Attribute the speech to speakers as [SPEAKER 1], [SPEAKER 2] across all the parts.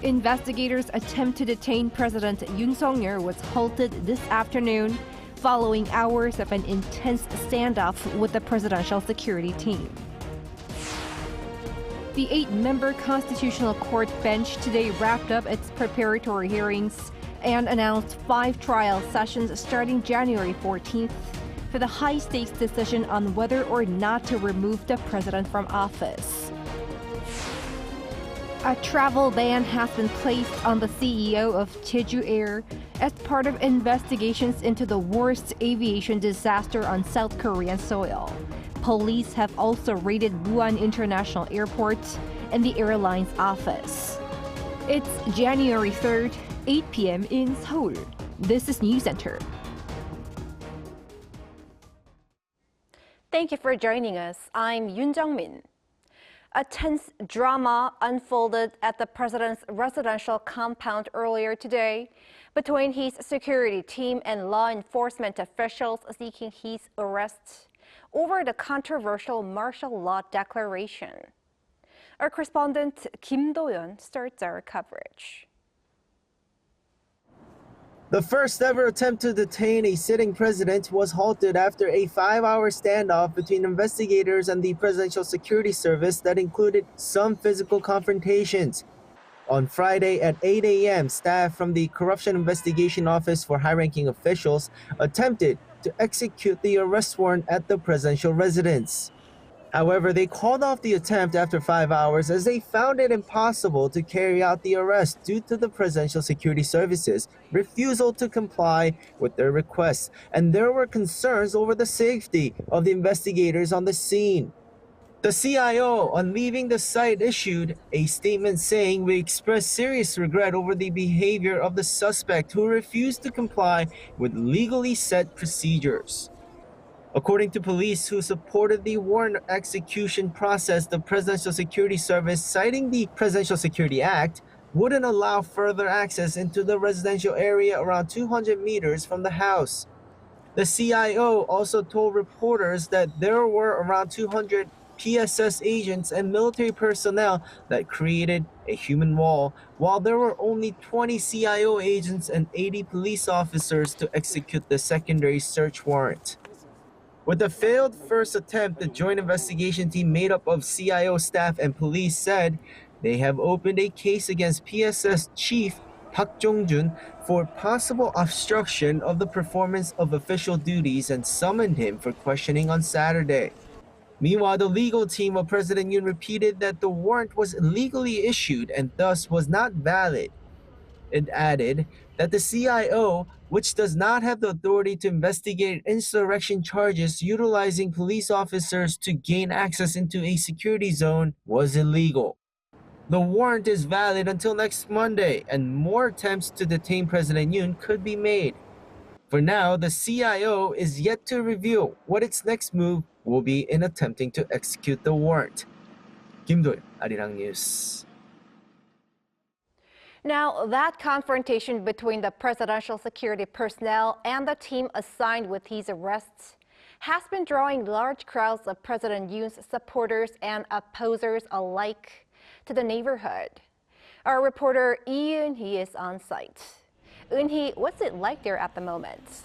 [SPEAKER 1] Investigators' attempt to detain President Yoon Suk-yeol was halted this afternoon following hours of an intense standoff with the presidential security team. The 8-member Constitutional Court bench today wrapped up its preparatory hearings and announced 5 trial sessions starting January 14th for the high-stakes decision on whether or not to remove the president from office. A travel ban has been placed on the CEO of Jeju Air as part of investigations into the worst aviation disaster on South Korean soil. Police have also raided Busan International Airport and the airline's office. It's January 3rd, 8 p.m. in Seoul. This is Newscenter.
[SPEAKER 2] Thank you for joining us. I'm Yoon Jung-min. A tense drama unfolded at the president's residential compound earlier today between his security team and law enforcement officials seeking his arrest over the controversial martial law declaration. Our correspondent Kim Do-yeon starts our coverage.
[SPEAKER 3] The first ever attempt to detain a sitting president was halted after a 5-hour standoff between investigators and the Presidential Security Service that included some physical confrontations. On Friday at 8 a.m., staff from the Corruption Investigation Office for high-ranking officials attempted to execute the arrest warrant at the presidential residence. However, they called off the attempt after 5 hours as they found it impossible to carry out the arrest due to the Presidential Security Service's refusal to comply with their requests, and there were concerns over the safety of the investigators on the scene. The CIO, on leaving the site, issued a statement saying, "We express serious regret over the behavior of the suspect who refused to comply with legally set procedures." According to police who supported the warrant execution process, the Presidential Security Service, citing the Presidential Security Act, wouldn't allow further access into the residential area around 200 meters from the house. The CIO also told reporters that there were around 200 PSS agents and military personnel that created a human wall, while there were only 20 CIO agents and 80 police officers to execute the secondary search warrant. With the failed first attempt, the joint investigation team made up of CIO staff and police said they have opened a case against PSS chief Park Jong-jun for possible obstruction of the performance of official duties and summoned him for questioning on Saturday. Meanwhile, the legal team of President Yoon repeated that the warrant was illegally issued and thus was not valid. It added that the CIO, which does not have the authority to investigate insurrection charges utilizing police officers to gain access into a security zone, was illegal. The warrant is valid until next Monday, and more attempts to detain President Yoon could be made. For now, the CIO is yet to reveal what its next move will be in attempting to execute the warrant. Kim Do-yeon, Arirang News.
[SPEAKER 2] Now, that confrontation between the presidential security personnel and the team assigned with his arrests has been drawing large crowds of President Yoon's supporters and opposers alike to the neighborhood. Our reporter Lee Eun-hee is on site. Eun-hee, what's it like there at the moment?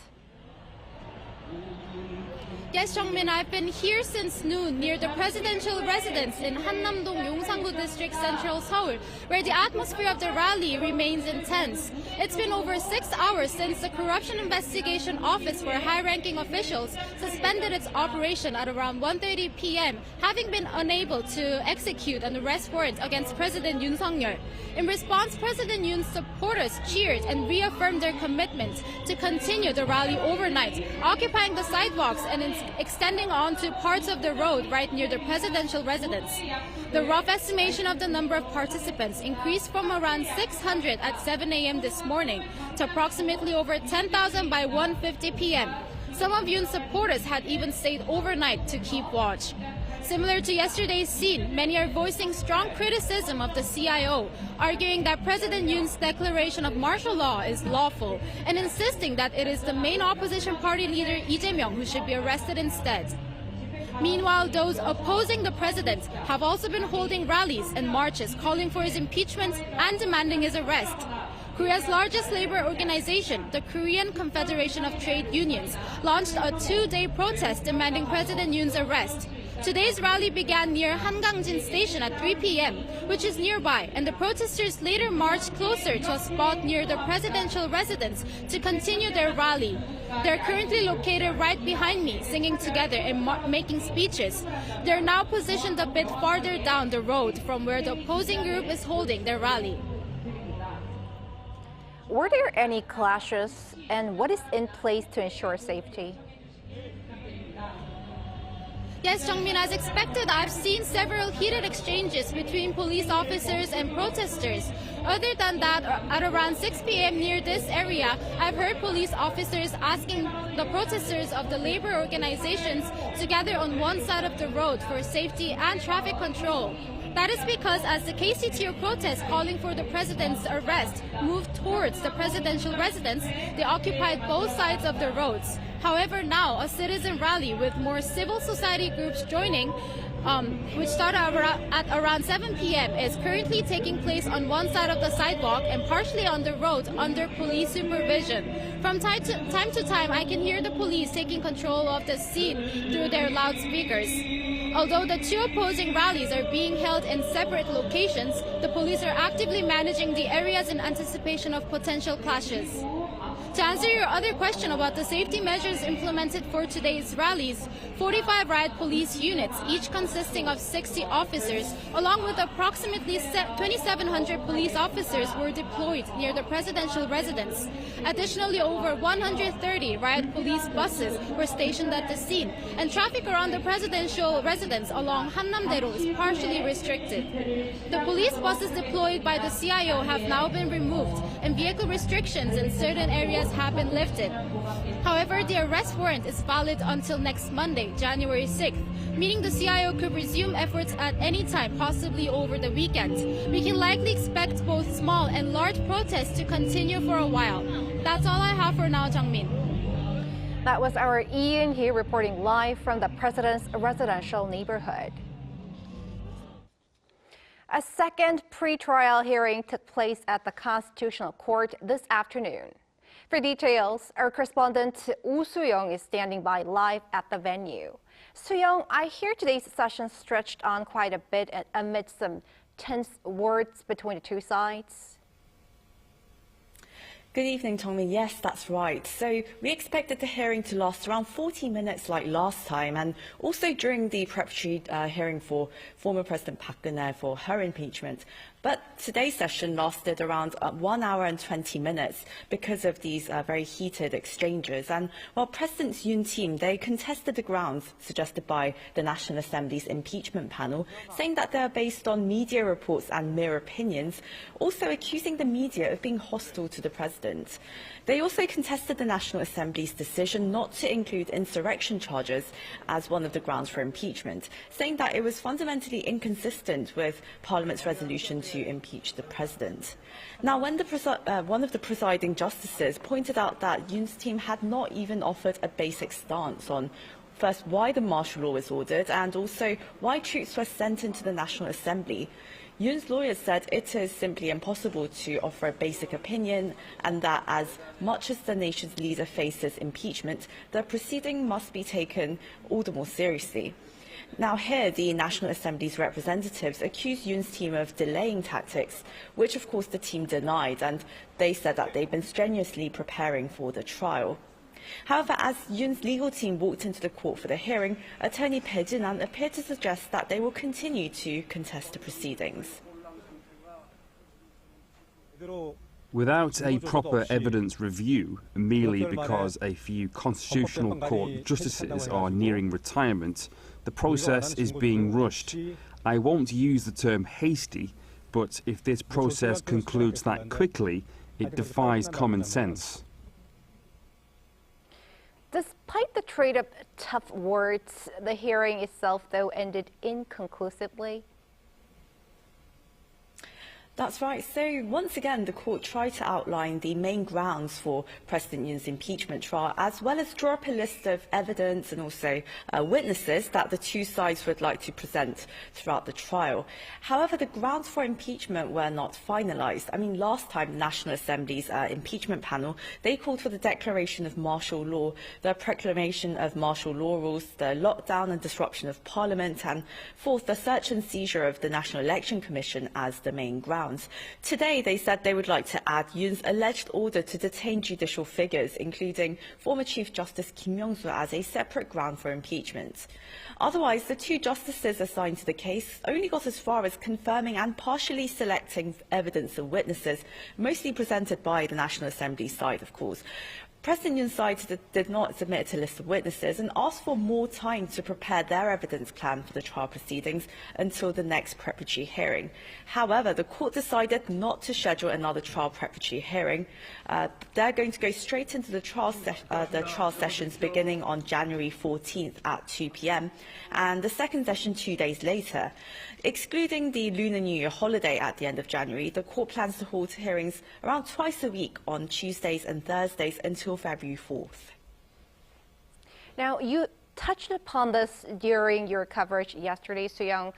[SPEAKER 4] Yes, Jung-min, I've been here since noon near the presidential residence in Hannam-dong, Yongsan-gu District, Central Seoul, where the atmosphere of the rally remains intense. It's been over 6 hours since the Corruption Investigation Office for high-ranking officials suspended its operation at around 1:30 p.m., having been unable to execute an arrest warrant against President Yoon Suk-yeol. In response, President Yoon's supporters cheered and reaffirmed their commitment to continue the rally overnight, occupying the sidewalks and extending on to parts of the road right near the presidential residence. The rough estimation of the number of participants increased from around 600 at 7 a.m. this morning to approximately over 10,000 by 1:50 p.m. Some of Yoon's supporters had even stayed overnight to keep watch. Similar to yesterday's scene, many are voicing strong criticism of the CIO, arguing that President Yoon's declaration of martial law is lawful and insisting that it is the main opposition party leader Lee Jae-myung who should be arrested instead. Meanwhile, those opposing the president have also been holding rallies and marches calling for his impeachment and demanding his arrest. Korea's largest labor organization, the Korean Confederation of Trade Unions, launched a two-day protest demanding President Yoon's arrest. Today's rally began near Hangangjin Station at 3 p.m., which is nearby, and the protesters later marched closer to a spot near the presidential residence to continue their rally. They're currently located right behind me, singing together and making speeches. They're now positioned a bit farther down the road from where the opposing group is holding their rally.
[SPEAKER 2] Were there any clashes, and what is in place to ensure safety?
[SPEAKER 4] Yes, Jungmin, as expected, I've seen several heated exchanges between police officers and protesters. Other than that, at around 6 p.m. near this area, I've heard police officers asking the protesters of the labor organizations to gather on one side of the road for safety and traffic control. That is because as the KCTO protest calling for the president's arrest moved towards the presidential residence, they occupied both sides of the roads. However, now a citizen rally with more civil society groups joining, which started at around 7 p.m., is currently taking place on one side of the sidewalk and partially on the road under police supervision. From time to time, I can hear the police taking control of the scene through their loudspeakers. Although the two opposing rallies are being held in separate locations, the police are actively managing the areas in anticipation of potential clashes. To answer your other question about the safety measures implemented for today's rallies, 45 riot police units, each consisting of 60 officers, along with approximately 2,700 police officers, were deployed near the presidential residence. Additionally, over 130 riot police buses were stationed at the scene, and traffic around the presidential residence along Hannam-daero is partially restricted. The police buses deployed by the CIO have now been removed, and vehicle restrictions in certain areas have been lifted. However, the arrest warrant is valid until next Monday, January 6th, meaning the CIO could resume efforts at any time, possibly over the weekend. We can likely expect both small and large protests to continue for a while. That's all I have for now, Jungmin.
[SPEAKER 2] That was our Ian here reporting live from the president's residential neighborhood. A second pre-trial hearing took place at the Constitutional Court this afternoon. For details, our correspondent Woo Soo-young is standing by live at the venue. Soo-young, I hear today's session stretched on quite a bit amid some tense words between the two sides.
[SPEAKER 5] Good evening, Tommy. Yes, that's right. So we expected the hearing to last around 40 minutes like last time, and also during the preparatory hearing for former President Park Geun-hye for her impeachment. But today's session lasted around 1 hour and 20 minutes because of these very heated exchanges. And while President Yoon's team, they contested the grounds suggested by the National Assembly's impeachment panel, saying that they're based on media reports and mere opinions, also accusing the media of being hostile to the president. They also contested the National Assembly's decision not to include insurrection charges as one of the grounds for impeachment, saying that it was fundamentally inconsistent with Parliament's resolution to impeach the president. Now, when one of the presiding justices pointed out that Yoon's team had not even offered a basic stance on first why the martial law was ordered and also why troops were sent into the National Assembly, Yoon's lawyers said it is simply impossible to offer a basic opinion and that as much as the nation's leader faces impeachment, the proceeding must be taken all the more seriously. Now here, the National Assembly's representatives accused Yoon's team of delaying tactics, which of course the team denied, and they said that they've been strenuously preparing for the trial. However, as Yoon's legal team walked into the court for the hearing, attorney Bae Jin-an appeared to suggest that they will continue to contest the proceedings.
[SPEAKER 6] Without a proper evidence review, merely because a few Constitutional Court justices are nearing retirement, the process is being rushed. I won't use the term hasty, but if this process concludes that quickly, it defies common sense.
[SPEAKER 2] Despite the trade of tough words, the hearing itself, though, ended inconclusively.
[SPEAKER 5] That's right. So once again, the court tried to outline the main grounds for President Yoon's impeachment trial, as well as draw up a list of evidence and also witnesses that the two sides would like to present throughout the trial. However, the grounds for impeachment were not finalized. I mean, last time, the National Assembly's impeachment panel, they called for the declaration of martial law, the proclamation of martial law rules, the lockdown and disruption of Parliament, and fourth, the search and seizure of the National Election Commission as the main grounds. Today, they said they would like to add Yoon's alleged order to detain judicial figures, including former Chief Justice Kim Myung-soo, as a separate ground for impeachment. Otherwise, the two justices assigned to the case only got as far as confirming and partially selecting evidence and witnesses, mostly presented by the National Assembly side, of course. President Yoon's side did not submit a list of witnesses and asked for more time to prepare their evidence plan for the trial proceedings until the next preparatory hearing. However, the court decided not to schedule another trial preparatory hearing. They're going to go straight into the trial sessions beginning on January 14th at 2 p.m. and the second session 2 days later. Excluding the Lunar New Year holiday at the end of January, the court plans to hold hearings around twice a week on Tuesdays and Thursdays until February 4th.
[SPEAKER 2] Now, you touched upon this during your coverage yesterday, Soo-young.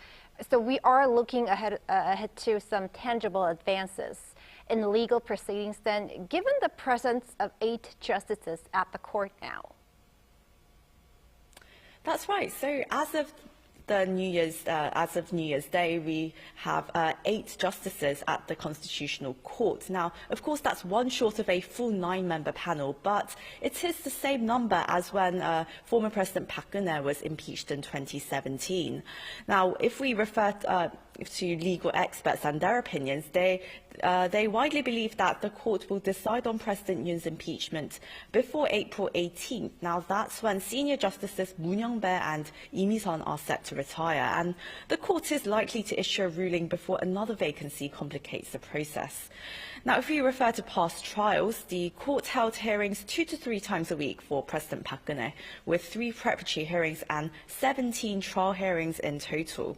[SPEAKER 2] So we are looking ahead to some tangible advances in legal proceedings then, given the presence of 8 justices at the court now.
[SPEAKER 5] That's right. So as of New Year's Day, we have 8 justices at the Constitutional Court. Now, of course, that's one short of a full 9-member panel, but it is the same number as when former President Park Geun-hye was impeached in 2017. Now, if we refer to legal experts and their opinions, they widely believe that the court will decide on President Yoon's impeachment before April 18th. Now, that's when senior justices Moon Young-bae and Lee Mi-sun are set to retire, and the court is likely to issue a ruling before another vacancy complicates the process. Now, if we refer to past trials, the court held hearings 2 to 3 times a week for President Park Geun-hye, with 3 preparatory hearings and 17 trial hearings in total.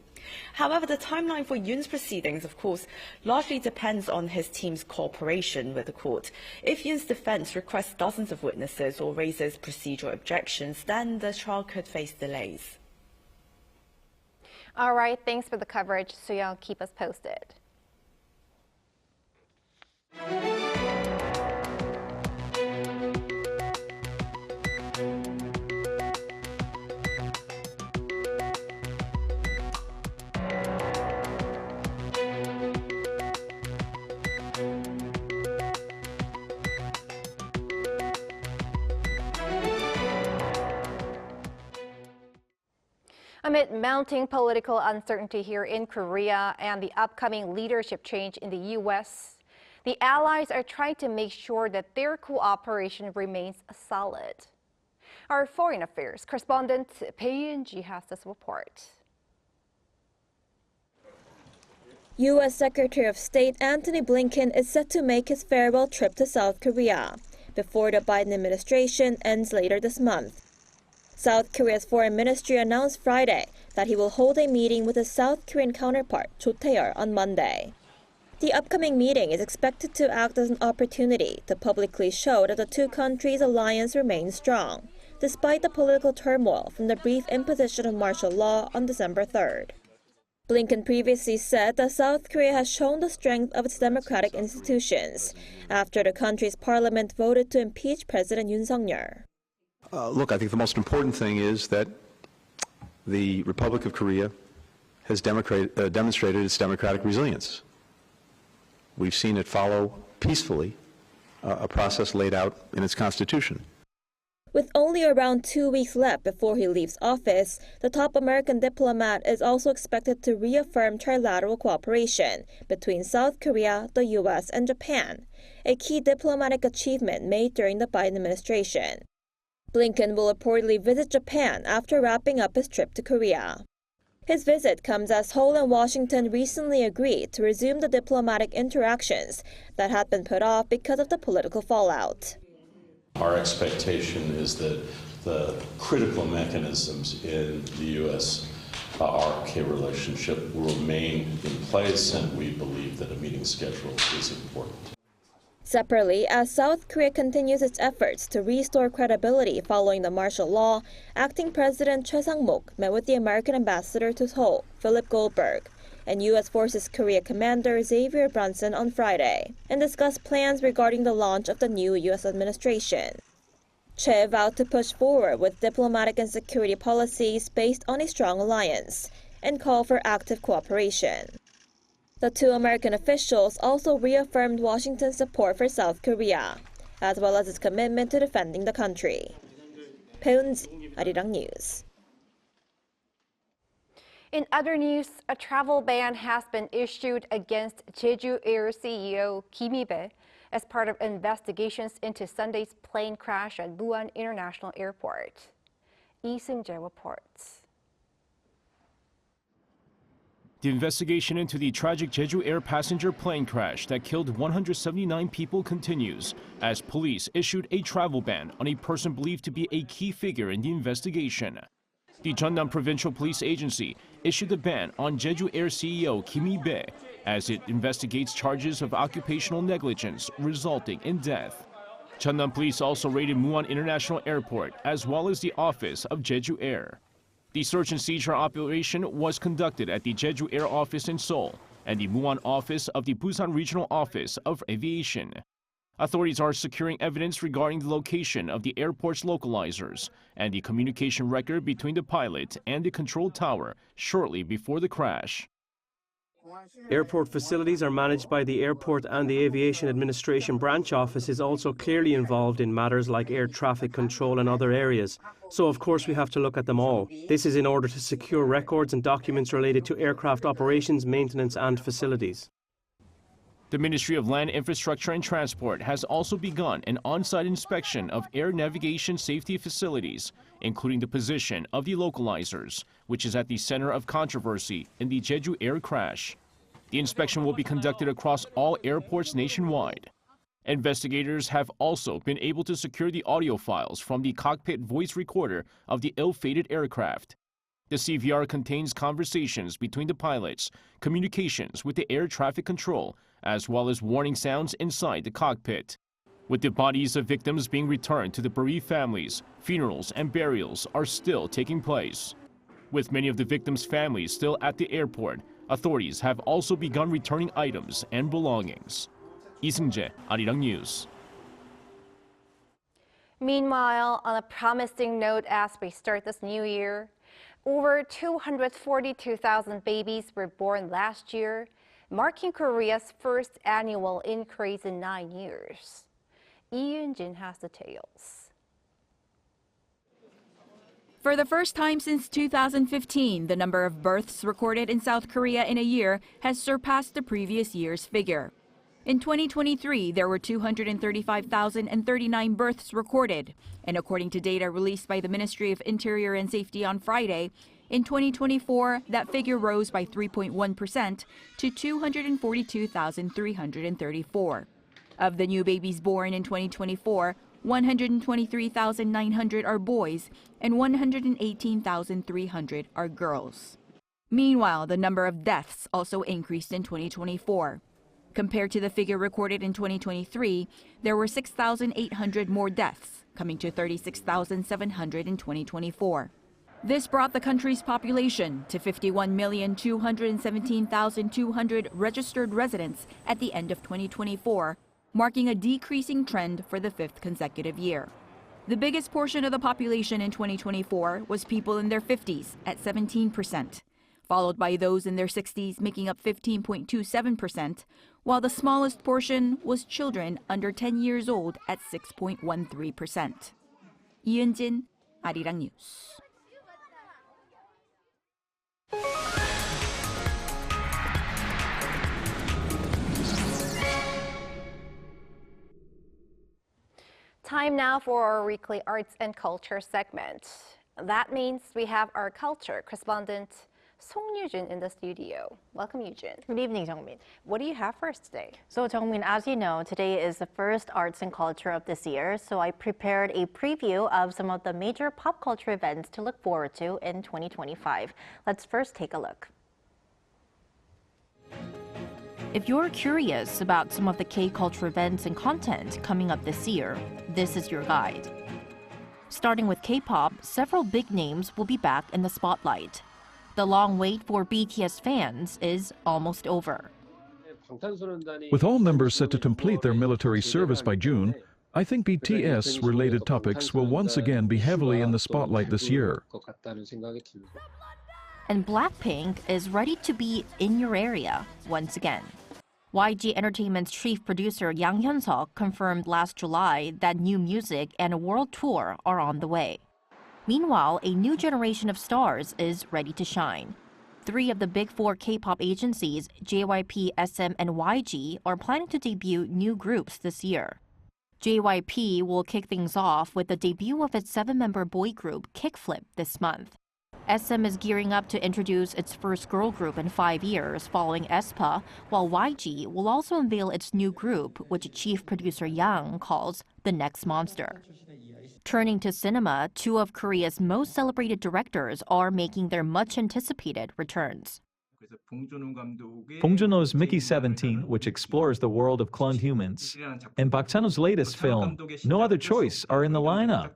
[SPEAKER 5] However, the timeline for Yoon's proceedings, of course, largely depends on his team's cooperation with the court. If Yoon's defense requests dozens of witnesses or raises procedural objections, then the trial could face delays.
[SPEAKER 2] All right, thanks for the coverage, Soo-young. Keep us posted. Amid mounting political uncertainty here in Korea and the upcoming leadership change in the U.S., the allies are trying to make sure that their cooperation remains solid. Our foreign affairs correspondent Bae Eun-ji has this report.
[SPEAKER 7] U.S. Secretary of State Antony Blinken is set to make his farewell trip to South Korea before the Biden administration ends later this month. South Korea's foreign ministry announced Friday that he will hold a meeting with his South Korean counterpart, Cho Tae-yeol, on Monday. The upcoming meeting is expected to act as an opportunity to publicly show that the two countries' alliance remains strong, despite the political turmoil from the brief imposition of martial law on December 3rd. Blinken previously said that South Korea has shown the strength of its democratic institutions after the country's parliament voted to impeach President Yoon Suk-yeol.
[SPEAKER 8] Look, I think the most important thing is that the Republic of Korea has demonstrated its democratic resilience. We've seen it follow peacefully a process laid out in its constitution.
[SPEAKER 7] With only around 2 weeks left before he leaves office, the top American diplomat is also expected to reaffirm trilateral cooperation between South Korea, the U.S., and Japan, a key diplomatic achievement made during the Biden administration. Blinken will reportedly visit Japan after wrapping up his trip to Korea. His visit comes as Seoul and Washington recently agreed to resume the diplomatic interactions that had been put off because of the political fallout.
[SPEAKER 9] Our expectation is that the critical mechanisms in the U.S. Our K relationship will remain in place, and we believe that a meeting schedule is important.
[SPEAKER 7] Separately, as South Korea continues its efforts to restore credibility following the martial law, acting President Choi Sang-mok met with the American ambassador to Seoul, Philip Goldberg, and U.S. Forces Korea Commander Xavier Brunson on Friday, and discussed plans regarding the launch of the new U.S. administration. Choi vowed to push forward with diplomatic and security policies based on a strong alliance, and called for active cooperation. The two American officials also reaffirmed Washington's support for South Korea, as well as its commitment to defending the country. Peunji, Arirang News.
[SPEAKER 2] In other news, a travel ban has been issued against Jeju Air CEO Kim Mi-bae as part of investigations into Sunday's plane crash at Muan International Airport. Lee Seung-jae reports.
[SPEAKER 10] The investigation into the tragic Jeju Air passenger plane crash that killed 179 people continues as police issued a travel ban on a person believed to be a key figure in the investigation. The Jeonnam Provincial Police Agency issued the ban on Jeju Air CEO Kim Mi-bae as it investigates charges of occupational negligence resulting in death. Jeonnam Police also raided Muan International Airport as well as the office of Jeju Air. The search and seizure operation was conducted at the Jeju Air office in Seoul and the Muan office of the Busan Regional Office of Aviation. Authorities are securing evidence regarding the location of the airport's localizers and the communication record between the pilot and the control tower shortly before the crash.
[SPEAKER 11] Airport facilities are managed by the airport, and the Aviation Administration branch office is also clearly involved in matters like air traffic control and other areas. So of course we have to look at them all. This is in order to secure records and documents related to aircraft operations, maintenance and facilities.
[SPEAKER 10] The Ministry of Land Infrastructure and Transport has also begun an on-site inspection of air navigation safety facilities, including the position of the localizers, which is at the center of controversy in the Jeju Air crash. The inspection will be conducted across all airports nationwide. Investigators have also been able to secure the audio files from the cockpit voice recorder of the ill-fated aircraft. The CVR contains conversations between the pilots, communications with the air traffic control, as well as warning sounds inside the cockpit. With the bodies of victims being returned to the bereaved families, funerals and burials are still taking place. With many of the victims' families still at the airport, authorities have also begun returning items and belongings. Lee Seung-jae, Arirang News.
[SPEAKER 2] Meanwhile, on a promising note as we start this new year, over 242,000 babies were born last year, marking Korea's first annual increase in 9 years. Lee Yoon-jin has details.
[SPEAKER 12] For the first time since 2015, the number of births recorded in South Korea in a year has surpassed the previous year's figure. In 2023, there were 235,039 births recorded, and according to data released by the Ministry of Interior and Safety on Friday, in 2024, that figure rose by 3.1% to 242,334. Of the new babies born in 2024, 123,900 are boys and 118,300 are girls. Meanwhile, the number of deaths also increased in 2024. Compared to the figure recorded in 2023, there were 6,800 more deaths, coming to 36,700 in 2024. This brought the country's population to 51,217,200 registered residents at the end of 2024, marking a decreasing trend for the fifth consecutive year. The biggest portion of the population in 2024 was people in their 50s at 17%, followed by those in their 60s making up 15.27%, while the smallest portion was children under 10 years old at 6.13%. Lee Yoon-jin, Arirang News.
[SPEAKER 2] Time now for our weekly arts and culture segment. That means we have our culture correspondent, Song Yujin in the studio. Welcome, Yujin.
[SPEAKER 13] Good evening, Jungmin.
[SPEAKER 2] What do you have for us today?
[SPEAKER 13] So, Jungmin, as you know, today is the first arts and culture of this year, so I prepared a preview of some of the major pop culture events to look forward to in 2025. Let's first take a look.
[SPEAKER 12] If you're curious about some of the K-culture events and content coming up this year, this is your guide. Starting with K-pop, several big names will be back in the spotlight. The long wait for BTS fans is almost over.
[SPEAKER 14] With all members set to complete their military service by June, I think BTS-related topics will once again be heavily in the spotlight this year.
[SPEAKER 12] And Blackpink is ready to be in your area once again. YG Entertainment's chief producer Yang Hyun-seok confirmed last July that new music and a world tour are on the way. Meanwhile, a new generation of stars is ready to shine. 3 of the big 4 K-pop agencies, JYP, SM, and YG, are planning to debut new groups this year. JYP will kick things off with the debut of its 7-member boy group Kickflip this month. SM is gearing up to introduce its first girl group in 5 years following aespa, while YG will also unveil its new group, which chief producer Yang calls the next monster. Turning to cinema, 2 of Korea's most celebrated directors are making their much-anticipated returns.
[SPEAKER 15] Bong Joon-ho's Mickey 17, which explores the world of cloned humans, and Park Chan-wook's latest film, No Other Choice, are in the lineup.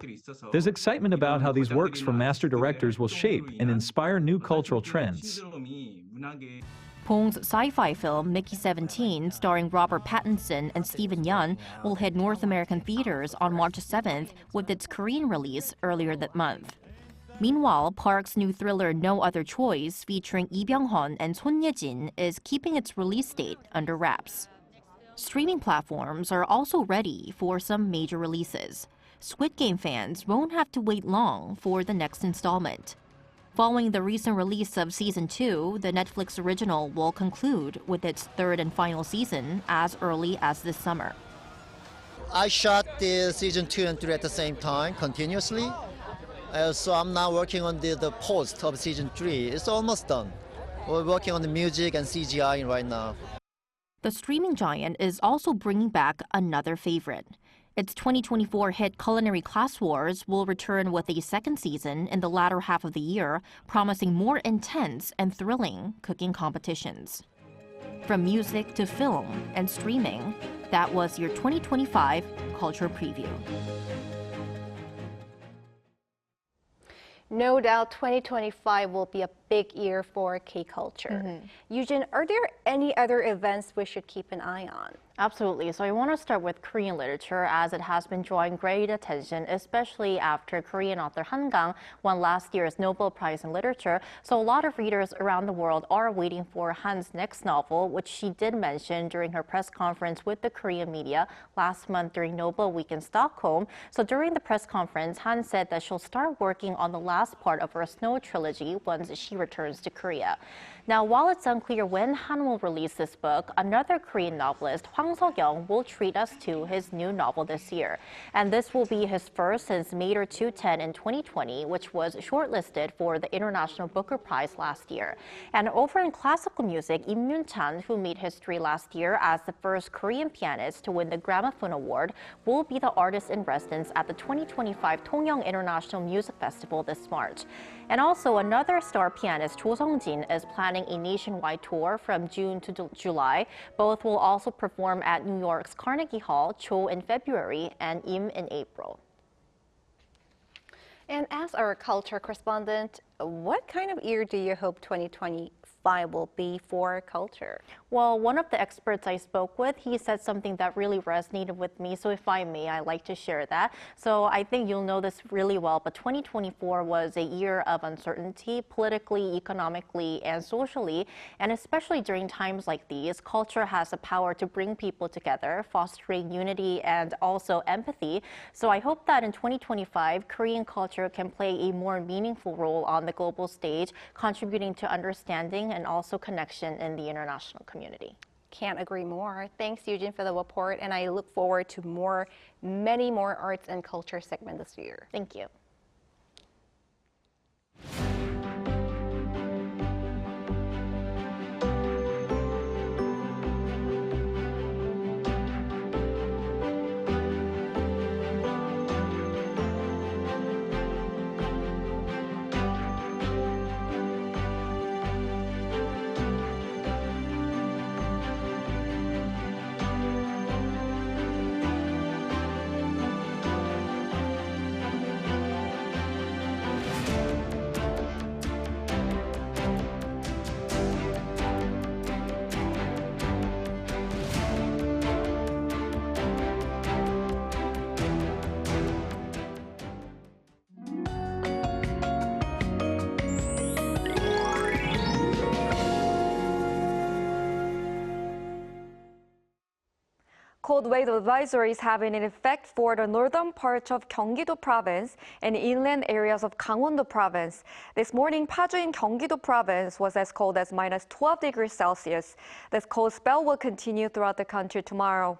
[SPEAKER 15] There's excitement about how these works from master directors will shape and inspire new cultural trends.
[SPEAKER 12] Bong's sci-fi film Mickey 17, starring Robert Pattinson and Steven Yeun, will hit North American theaters on March 7th with its Korean release earlier that month. Meanwhile, Park's new thriller No Other Choice, featuring Lee Byung-hun and Son Ye-jin, is keeping its release date under wraps. Streaming platforms are also ready for some major releases. Squid Game fans won't have to wait long for the next installment. Following the recent release of Season 2, the Netflix original will conclude with its 3rd and final season as early as this summer.
[SPEAKER 16] I shot the Season 2 and 3 at the same time, continuously. So I'm now working on the post of Season 3. It's almost done. We're working on the music and CGI right now.
[SPEAKER 12] The streaming giant is also bringing back another favorite. Its 2024 hit Culinary Class Wars will return with a 2nd season in the latter half of the year, promising more intense and thrilling cooking competitions. From music to film and streaming, that was your 2025 Culture Preview.
[SPEAKER 2] No doubt 2025 will be a big year for K-culture. Yujin, are there any other events we should keep an eye on?
[SPEAKER 13] Absolutely. So I want to start with Korean literature, as it has been drawing great attention, especially after Korean author Han Gang won last year's Nobel Prize in Literature. So a lot of readers around the world are waiting for Han's next novel, which she did mention during her press conference with the Korean media last month during Nobel Week in Stockholm. So during the press conference, Han said that she'll start working on the last part of her Snow trilogy once she returns to Korea. Now, while it's unclear when Han will release this book, another Korean novelist, Hwang Seok-young, will treat us to his new novel this year. And this will be his first since Mater 210 in 2020, which was shortlisted for the International Booker Prize last year. And over in classical music, Im Yoon-chan, who made history last year as the first Korean pianist to win the Gramophone Award, will be the artist in residence at the 2025 Tongyang International Music Festival this March. And also, another star pianist, Cho Sung-jin, is planning a nationwide tour from June to July. Both will also perform at New York's Carnegie Hall, Cho in February and Im in April.
[SPEAKER 2] And as our culture correspondent, what kind of year do you hope 2025 will be for culture?
[SPEAKER 13] Well, one of the experts I spoke with, he said something that really resonated with me. So if I may, I'd like to share that. So I think you'll know this really well, but 2024 was a year of uncertainty, politically, economically, and socially. And especially during times like these, culture has the power to bring people together, fostering unity and also empathy. So I hope that in 2025, Korean culture can play a more meaningful role on the global stage, contributing to understanding and also connection in the international community.
[SPEAKER 2] Can't agree more. Thanks, Eugene, for the report, and I look forward to many more arts and culture segments this year.
[SPEAKER 13] Thank you.
[SPEAKER 17] cold wave advisories have been in effect for the northern parts of Gyeonggi-do province and inland areas of Gangwon-do province. This morning, Paju in Gyeonggi-do province was as cold as minus 12 degrees Celsius. This cold spell will continue throughout the country tomorrow.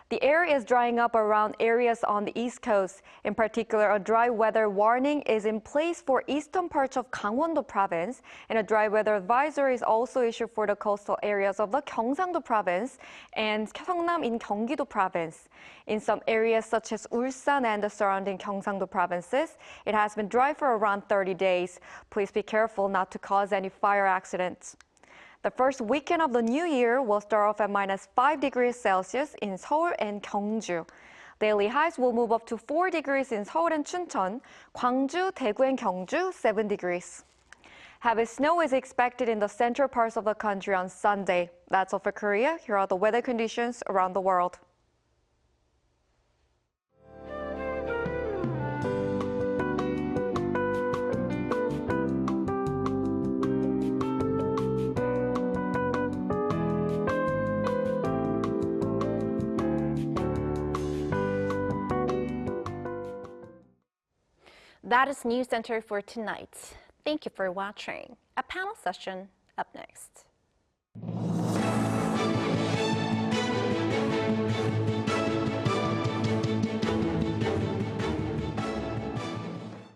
[SPEAKER 17] The air is drying up around areas on the East Coast. In particular, a dry weather warning is in place for eastern parts of Gangwon-do province, and a dry weather advisory is also issued for the coastal areas of the Gyeongsang-do province and Seongnam in Gyeonggi-do province. In some areas such as Ulsan and the surrounding Gyeongsang-do provinces, it has been dry for around 30 days. Please be careful not to cause any fire accidents. The first weekend of the new year will start off at minus 5 degrees Celsius in Seoul and Gyeongju. Daily highs will move up to 4 degrees in Seoul and Chuncheon, Gwangju, Daegu, and Gyeongju, 7 degrees. Heavy snow is expected in the central parts of the country on Sunday. That's all for Korea. Here are the weather conditions around the world.
[SPEAKER 2] That is Newscenter for tonight. Thank you for watching. A panel session up next.